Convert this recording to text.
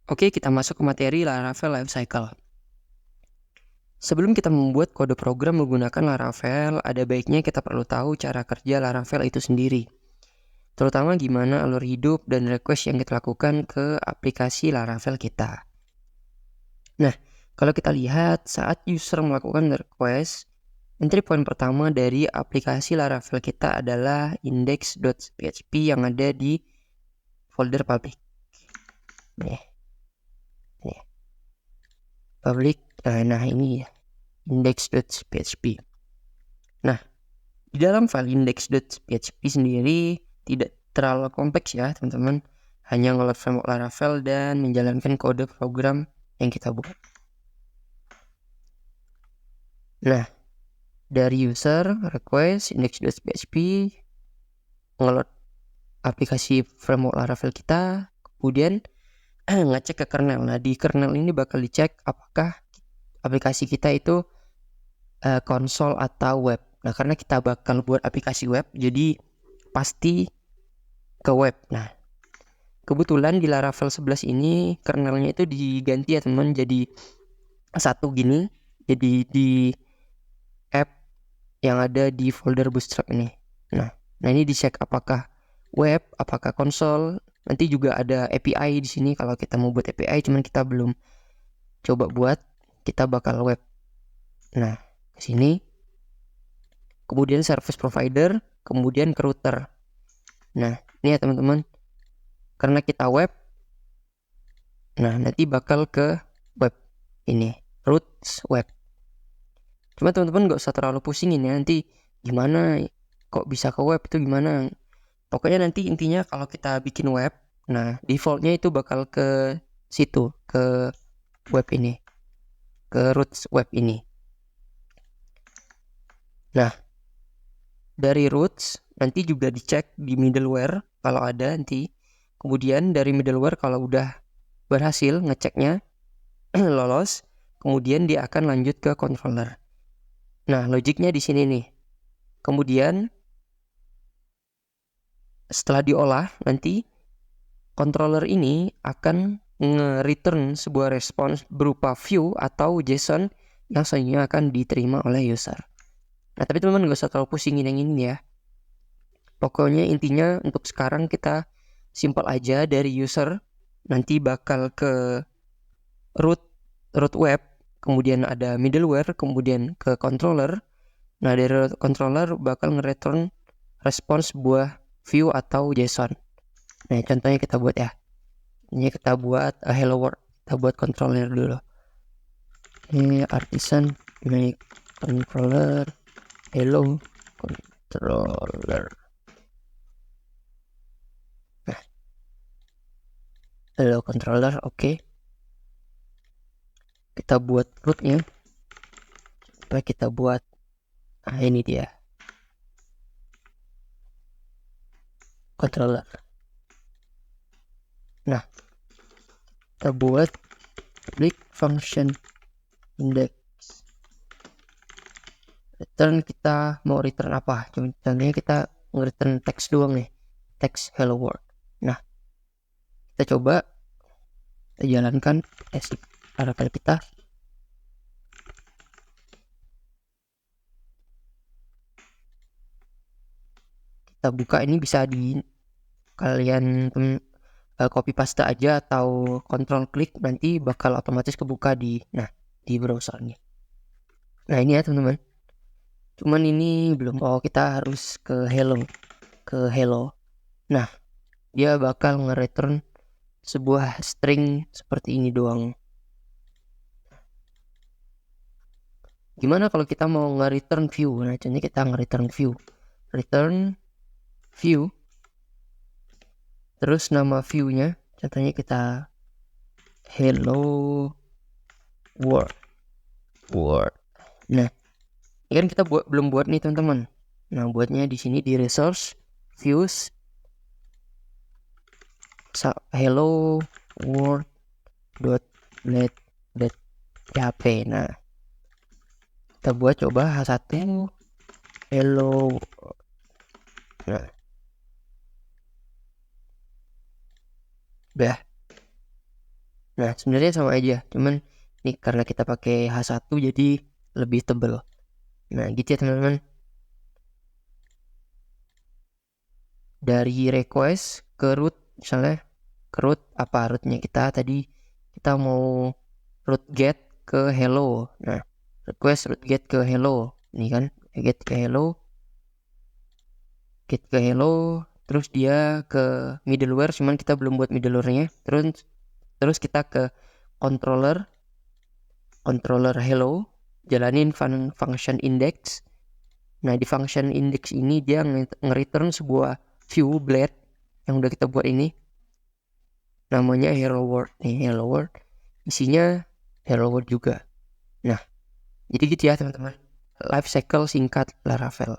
Oke, kita masuk ke materi Laravel Lifecycle. Sebelum kita membuat kode program menggunakan Laravel, ada baiknya kita perlu tahu cara kerja Laravel itu sendiri. Terutama gimana alur hidup dan request yang kita lakukan ke aplikasi Laravel kita. Nah, kalau kita lihat saat user melakukan request, entry point pertama dari aplikasi Laravel kita adalah index.php yang ada di folder public. Nih. Public, nah ini ya, index.php. Nah, di dalam file index.php sendiri tidak terlalu kompleks ya teman-teman, hanya nge-load framework Laravel dan menjalankan kode program yang kita buat. Nah, dari user request index.php nge-load aplikasi framework Laravel kita, kemudian ngecek ke kernel. Nah, di kernel ini bakal dicek apakah aplikasi kita itu konsol atau web. Nah, karena kita bakal buat aplikasi web, jadi pasti ke web. Nah, kebetulan di Laravel 11 ini kernelnya itu diganti ya teman, jadi satu gini. Jadi di app yang ada di folder Bootstrap ini. Nah ini dicek apakah web, apakah konsol. Nanti juga ada API di sini kalau kita mau buat API, cuman kita belum coba buat. Kita bakal web. Nah, ke sini. Kemudian service provider, kemudian ke router. Nah, ini ya teman-teman. Karena kita web, nah nanti bakal ke web ini, roots web. Cuma teman-teman gak usah terlalu pusingin ya, nanti gimana kok bisa ke web itu gimana. Pokoknya nanti intinya kalau kita bikin web, nah defaultnya itu bakal ke situ, ke web ini, ke roots web ini. Nah, dari roots nanti juga dicek di middleware kalau ada nanti. Kemudian dari middleware kalau udah berhasil ngeceknya lolos, kemudian dia akan lanjut ke controller. Nah, logiknya di sini nih. Kemudian setelah diolah nanti controller ini akan nge-return sebuah respons berupa view atau JSON yang selanjutnya akan diterima oleh user. Nah, tapi teman-teman gak usah terlalu pusingin yang ini ya. Pokoknya intinya untuk sekarang kita simpel aja dari user, nanti bakal ke root web, kemudian ada middleware, kemudian ke controller. Nah, dari controller bakal nge-return respons sebuah view atau JSON. Nah, contohnya kita buat ya. Ini kita buat hello world. Kita buat controller dulu. Ini artisan make controller hello controller. Nah, hello controller, oke. Kita buat rootnya. Coba kita buat. Nah, ini dia. Controller. Nah, kita buat public function index. Return kita mau return apa? Contohnya kita nge-return teks doang nih. Teks hello world. Nah, kita coba kita jalankan Laravel kita. Kita buka, ini bisa di kalian copy paste aja atau control klik, nanti bakal otomatis kebuka di browsernya. Nah, ini ya teman-teman. Cuman ini belum. Oh, kita harus ke hello. Nah, dia bakal nge-return sebuah string seperti ini doang. Gimana kalau kita mau nge-return view? Nah, contohnya kita nge-return view. Return view. Terus nama view-nya, contohnya kita hello world. Nah, ini kan kita belum buat nih teman-teman. Nah, buatnya di sini di resource views hello world.let.php. Nah, kita buat coba H1 hello. Nah, udah. Nah, sebenarnya sama aja, cuman nih karena kita pakai H1 jadi lebih tebel. Nah, gitu ya teman-teman. Dari request ke root, misalnya ke root, apa rootnya kita tadi, kita mau root get ke hello. Nah, request root get ke hello. Ini kan get ke hello, terus dia ke middleware, cuman kita belum buat middleware-nya. Terus kita ke controller hello, jalanin function index. Nah, di function index ini dia nge-return sebuah view blade yang udah kita buat ini, namanya hello world. Nih, hello world isinya hello world juga. Nah, jadi gitu ya teman-teman, life cycle singkat Laravel.